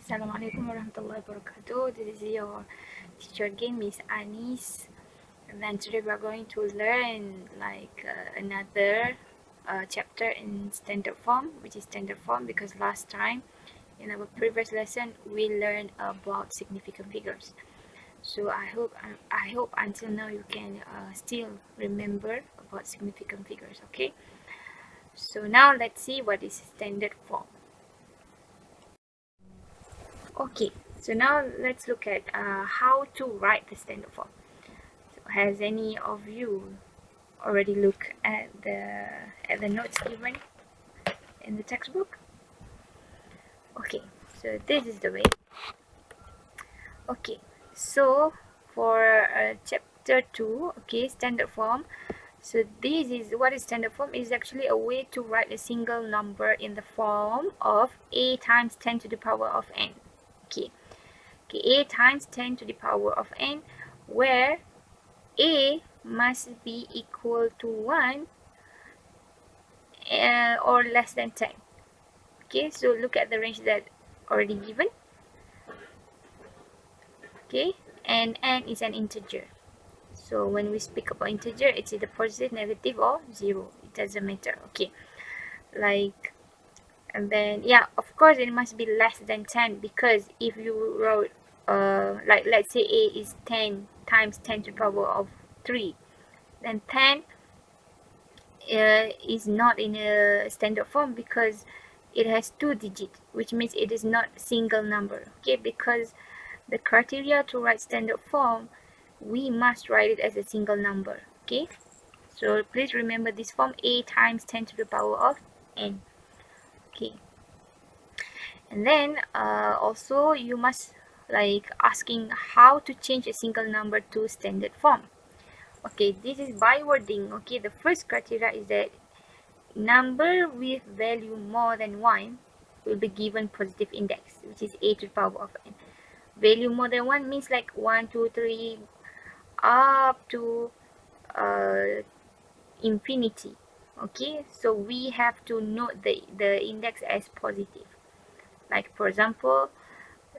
Assalamualaikum warahmatullahi wabarakatuh. This is your teacher again, Miss Anis. And then today we are going to learn another chapter in standard form, which is standard form because last time in our previous lesson we learned about significant figures. So I hope until now you can still remember about significant figures. Okay. So now let's see what is standard form. Okay, so now let's look at how to write the standard form. So has any of you already looked at the notes given in the textbook? Okay, so this is the way. Okay, so for chapter 2, okay, standard form. So this is what is standard form. It is actually a way to write a single number in the form of a times 10 to the power of n. Okay. A times 10 to the power of n, where a must be equal to 1 or less than 10. Okay, so look at the range that already given. Okay, and n is an integer. So when we speak about integer, it's either positive, negative, or 0. It doesn't matter. Okay, and then yeah, of course it must be less than 10, because if you wrote let's say a is 10 times 10 to the power of 3, then 10 is not in a standard form because it has 2 digits, which means it is not single number. Okay, because the criteria to write standard form, we must write it as a single number. Okay, so please remember this form, a times 10 to the power of n. Okay, and then also you must asking how to change a single number to standard form. Okay, this is by wording. Okay, the first criteria is that number with value more than 1 will be given positive index, which is a to the power of n. Value more than 1 means like 1, 2, 3 up to infinity. Okay, so we have to note the index as positive. Like for example,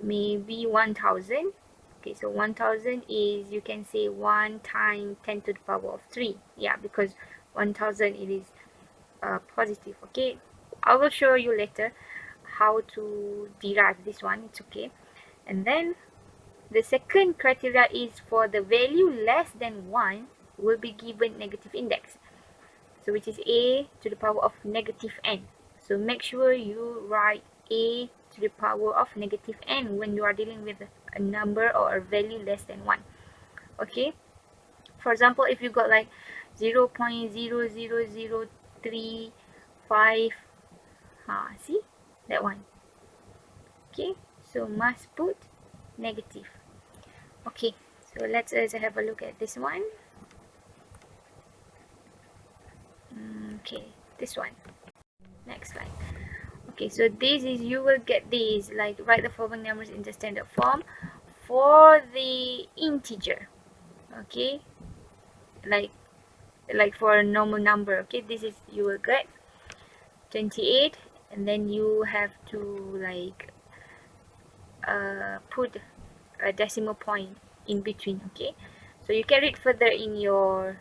maybe 1000. Okay, so 1000 is, you can say 1 times 10 to the power of 3. Yeah, because 1000 it is positive. Okay, I will show you later how to derive this one. It's okay. And then the second criteria is for the value less than 1 will be given negative index, so which is a to the power of negative n. So make sure you write a to the power of negative n when you are dealing with a number or a value less than 1. Okay, for example, if you got like 0.00035, see that one. Okay, so must put negative. Okay, so let's have a look at this one. Okay, this one. Next slide. Okay, so this is, you will get this, like write the following numbers in the standard form for the integer. Okay, like for a normal number. Okay, this is, you will get 28, and then you have to put a decimal point in between. Okay, so you can read further in your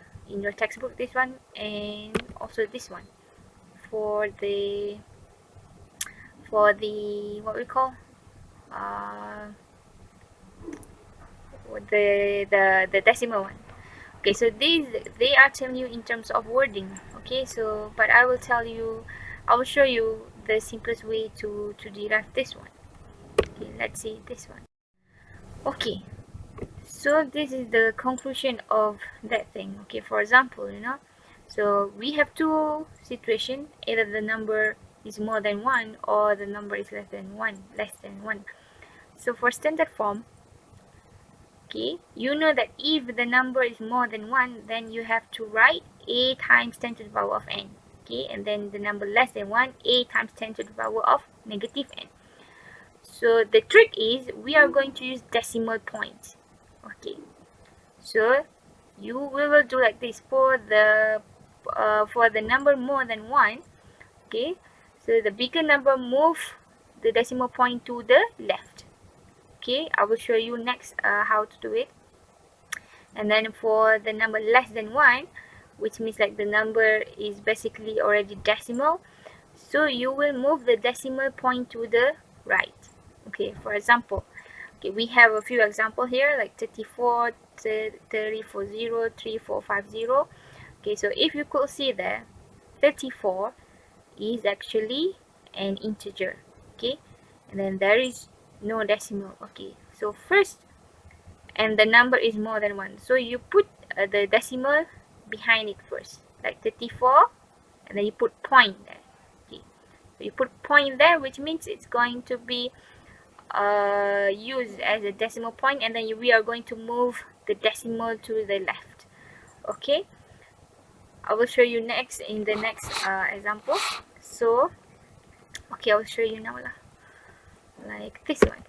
textbook, this one, and also this one for the what we call the decimal one. Okay, so these, they are telling you in terms of wording. Okay, so but I will show you the simplest way to derive this one. Okay, let's see this one. Okay, so this is the conclusion of that thing. Okay, for example, so we have two situations, either the number is more than 1 or the number is less than 1. So for standard form, okay, you know that if the number is more than 1, then you have to write a times 10 to the power of n. Okay, and then the number less than 1, a times 10 to the power of negative n. So the trick is we are going to use decimal points. Okay, so we will do like this for the number more than 1. Okay, so the bigger number move the decimal point to the left. Okay, I will show you next how to do it. And then for the number less than 1, which means like the number is basically already decimal, so you will move the decimal point to the right. Okay, for example, okay, we have a few examples here, like 34, 340, 3450. Okay, so if you could see there, 34 is actually an integer. Okay, and then there is no decimal. Okay, so first, and the number is more than 1, so you put the decimal behind it first, like 34, and then you put point there. Okay, so you put point there, which means it's going to be used as a decimal point, and then we are going to move the decimal to the left. Okay, I will show you next in the next example. So okay, I will show you now lah, like this one.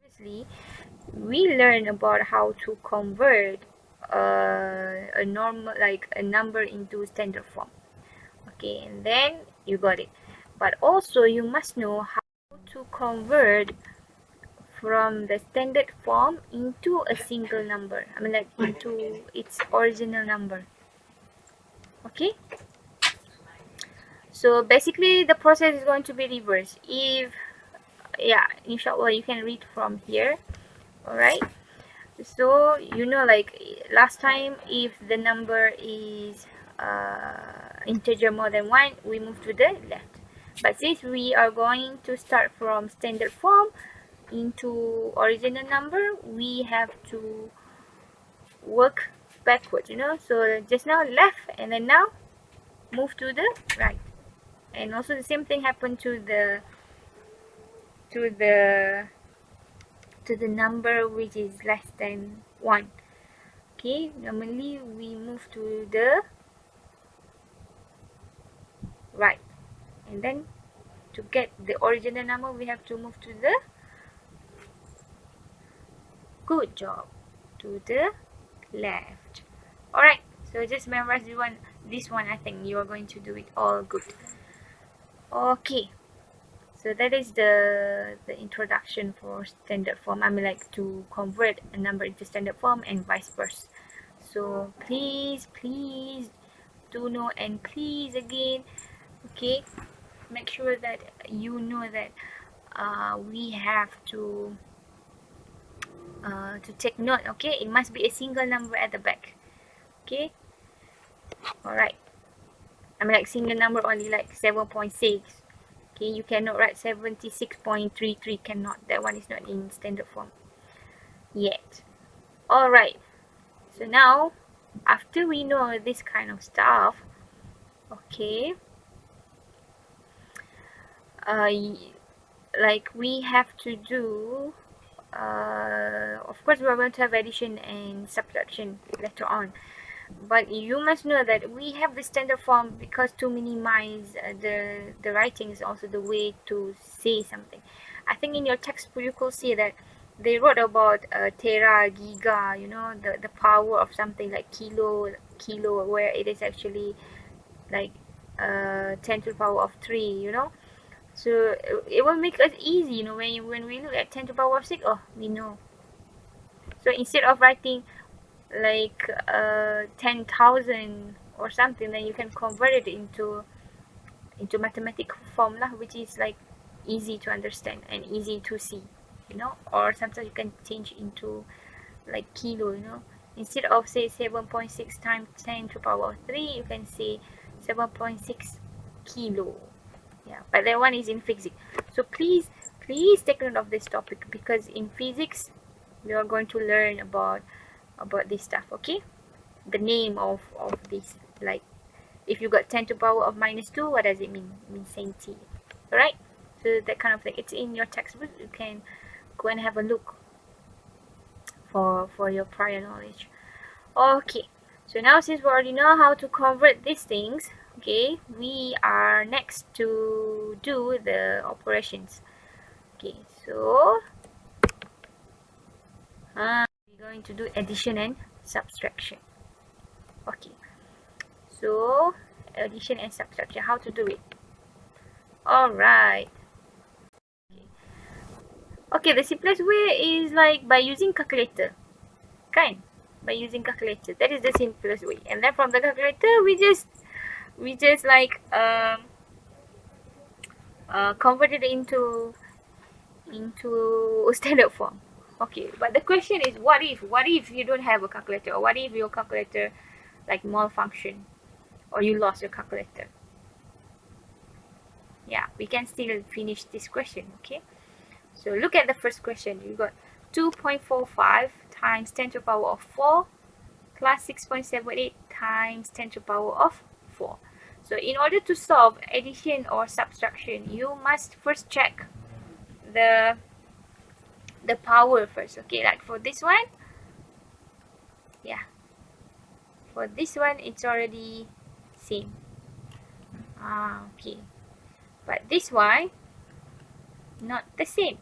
Previously we learned about how to convert a normal, like a number, into standard form. Okay, and then you got it. But also you must know how to convert from the standard form into a single number. I mean, like into its original number. Okay, so basically the process is going to be reversed. If, yeah, inshallah you can read from here. All right, so you know, like last time, if the number is integer more than 1, we move to the left. But since we are going to start from standard form into original number, we have to work backwards, you know. So just now left, and then now move to the right. And also the same thing happened to the number which is less than 1. Okay, normally we move to the right, and then to get the original number we have to move to the, good job, to the left. Alright, so just memorize this one. I think you are going to do it all good. Okay, so that is the introduction for standard form. I mean, like to convert a number into standard form and vice versa. So please do know, and please again, okay, make sure that you know that we have to take note. Okay, it must be a single number at the back. Okay, alright, I mean, like single number only, like 7.6. okay, you cannot write 76.33, cannot, that one is not in standard form yet. Alright, so now after we know this kind of stuff, okay, like we have to do, of course we are going to have addition and subtraction later on, but you must know that we have the standard form because to minimize the writing is also the way to say something. I think in your textbook you could see that they wrote about tera, giga, you know, the power of something, like kilo, where it is actually like 10 to the power of 3, you know. So it will make us easy, you know, when we look at 10 to the power of 6, oh, we know. So instead of writing like 10,000 or something, then you can convert it into mathematical formula, which is like easy to understand and easy to see, you know. Or sometimes you can change into like kilo, you know. Instead of say 7.6 times 10 to the power of 3, you can say 7.6 kilo. Yeah, but that one is in physics. So please take note of this topic, because in physics we are going to learn about this stuff. Okay, the name of this, like if you got 10 to the power of -2, what does it mean? It means centi. Alright, so that kind of thing, it's in your textbook. You can go and have a look for your prior knowledge. Okay, so now since we already know how to convert these things, okay, we are next to do the operations. Okay, so we're going to do addition and subtraction. Okay, so addition and subtraction, how to do it? Alright, Okay, the simplest way is like by using calculator, kind. By using calculator, that is the simplest way. And then from the calculator, we just like convert it into standard form. Okay, but the question is, what if you don't have a calculator, or what if your calculator like malfunction, or you lost your calculator? Yeah, we can still finish this question. Okay, so look at the first question. You got 2.45 times 10 to the power of 4 plus 6.78 times 10 to the power of 4. So in order to solve addition or subtraction, you must first check the power first. Okay, like for this one, yeah, for this one it's already same. Okay, but this one not the same.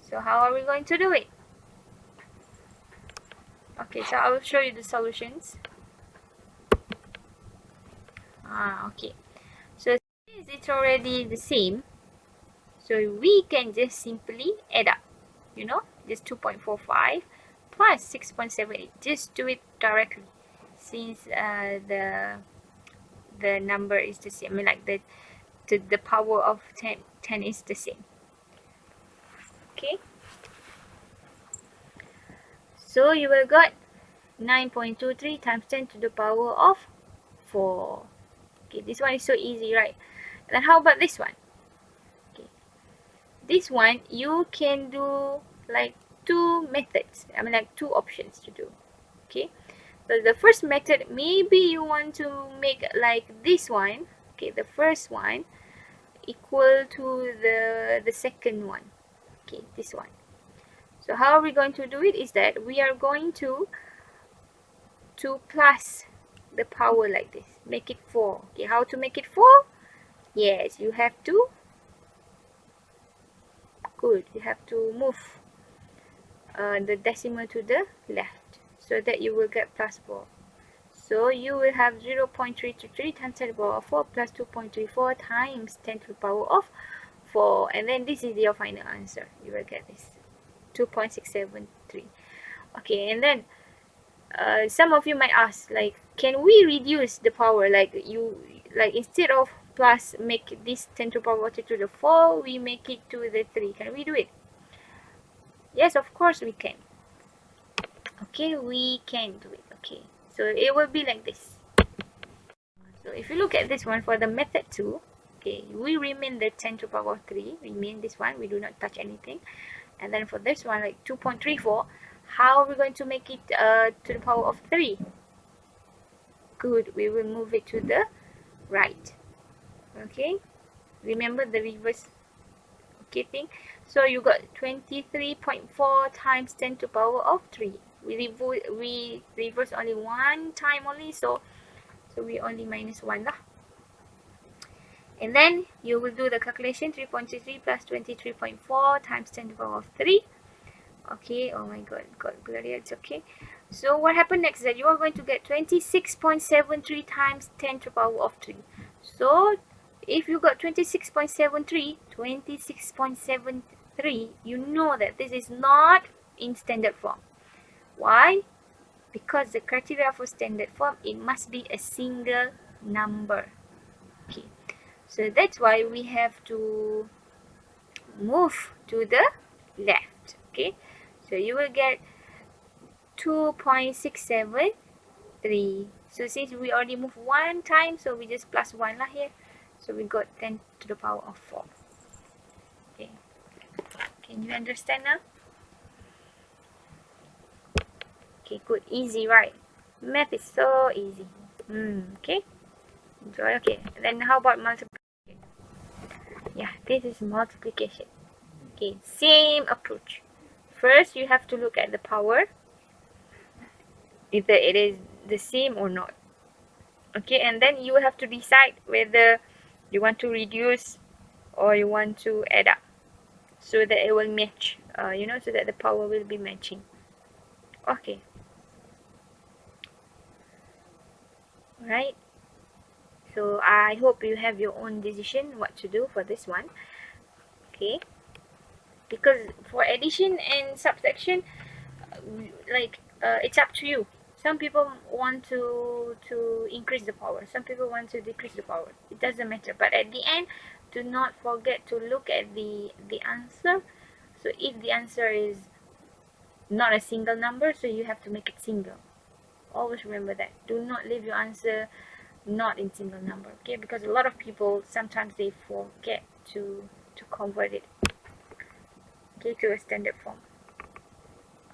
So how are we going to do it? Okay, so I will show you the solutions. Okay, so since it's already the same, so we can just simply add up, you know, just 2.45 plus 6.78. Just do it directly, since the number is the same. I mean, like the power of 10 is the same. Okay, so you will got 9.23 times 10 to the power of 4. Okay, this one is so easy, right? Then how about this one? Okay, this one you can do like two methods. I mean, like two options to do. Okay, so the first method, maybe you want to make like this one. Okay, the first one equal to the second one. Okay, this one. So how are we going to do it? Is that we are going to plus the power like this, make it 4. Okay, how to make it 4? Yes, you have to move the decimal to the left, so that you will get plus 4. So you will have 0.323 times 10 to the power of 4 plus 2.34 times 10 to the power of 4, and then this is your final answer. You will get this 2.673. Okay, and then some of you might ask, like, can we reduce the power, like instead of plus make this 10 to the power to the 4, we make it to the 3. Can we do it? Yes, of course we can. Okay, we can do it. Okay, so it will be like this. So if you look at this one for the method 2, okay, we remain the 10 to the power of 3, remain this one, we do not touch anything. And then for this one, like 2.34, how are we going to make it to the power of 3? Good, we will move it to the right. Okay, remember the reverse thing. So you got 23.4 times 10 to the power of 3. We reverse only one time only, so we only minus 1 lah. And then you will do the calculation. 3.33 plus 23.4 times 10 to the power of 3. Okay, oh my god, it's okay. So what happened next is that you are going to get 26.73 times 10 to the power of 3. So if you got 26.73, you know that this is not in standard form. Why? Because the criteria for standard form, it must be a single number. Okay, so that's why we have to move to the left. Okay, so you will get 2.673. So since we already moved one time, so we just plus 1 lah here. So we got 10 to the power of 4. Okay, can you understand now? Okay, good, easy, right? Math is so easy. Okay, enjoy. Okay, then how about multiplication? Yeah, this is multiplication. Okay, same approach. First, you have to look at the power, either it is the same or not. Okay, and then you have to decide whether you want to reduce or you want to add up, so that it will match, so that the power will be matching. Okay, alright, so I hope you have your own decision what to do for this one. Okay, because for addition and subtraction, it's up to you. Some people want to increase the power, some people want to decrease the power. It doesn't matter, but at the end, do not forget to look at the answer. So if the answer is not a single number, so you have to make it single. Always remember that. Do not leave your answer not in single number, okay? Because a lot of people sometimes they forget to convert it, okay, to a standard form.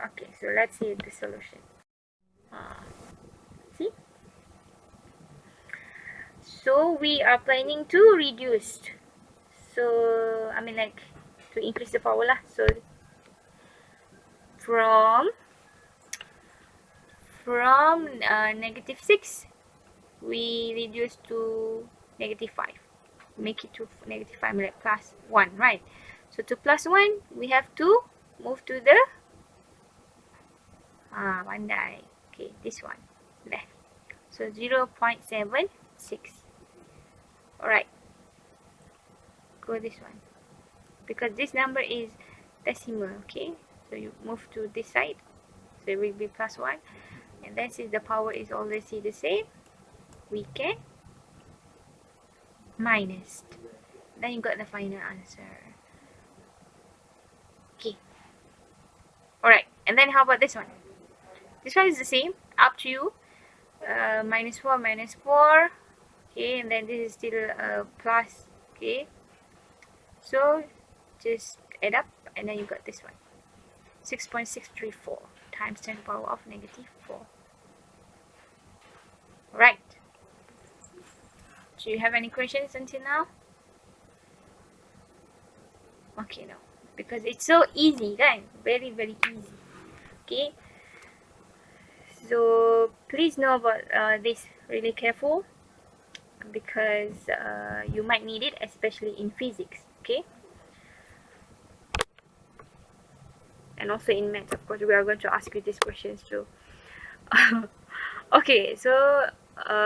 Okay, so let's see the solution. See, so we are planning to reduce, so I mean like to increase the power lah. So from -6 we reduce to -5, make it to -5, like +1, right? So to +1 we have to move to the pandai, okay, this one left. So 0.76. Alright, go this one because this number is decimal, okay? So you move to this side, so it will be +1, and then since the power is always the same, we can minus. Then you got the final answer. Okay. Alright, and then how about this one? This one is the same, up to you. -4 -4, okay, and then this is still plus, okay? So just add up, and then you got this one, 6.634 times 10 to the power of -4. Right. Do you have any questions until now? Okay, no, because it's so easy, right? Very, very easy. Okay. So please know about this really careful, because you might need it, especially in physics, okay? And also in maths, of course, we are going to ask you these questions too. Okay, so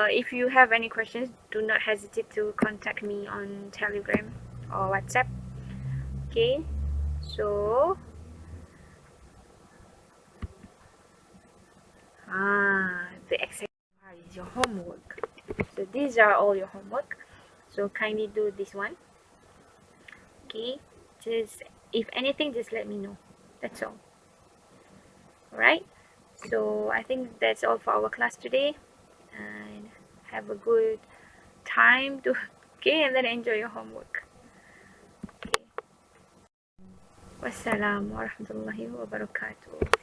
if you have any questions, do not hesitate to contact me on Telegram or WhatsApp. Okay, so the exercise is your homework. So these are all your homework, so kindly do this one. Okay, just if anything, just let me know. That's all. Alright, so I think that's all for our class today, and have a good time to okay, and then enjoy your homework. Okay. Wassalamu warahmatullahi wabarakatuh.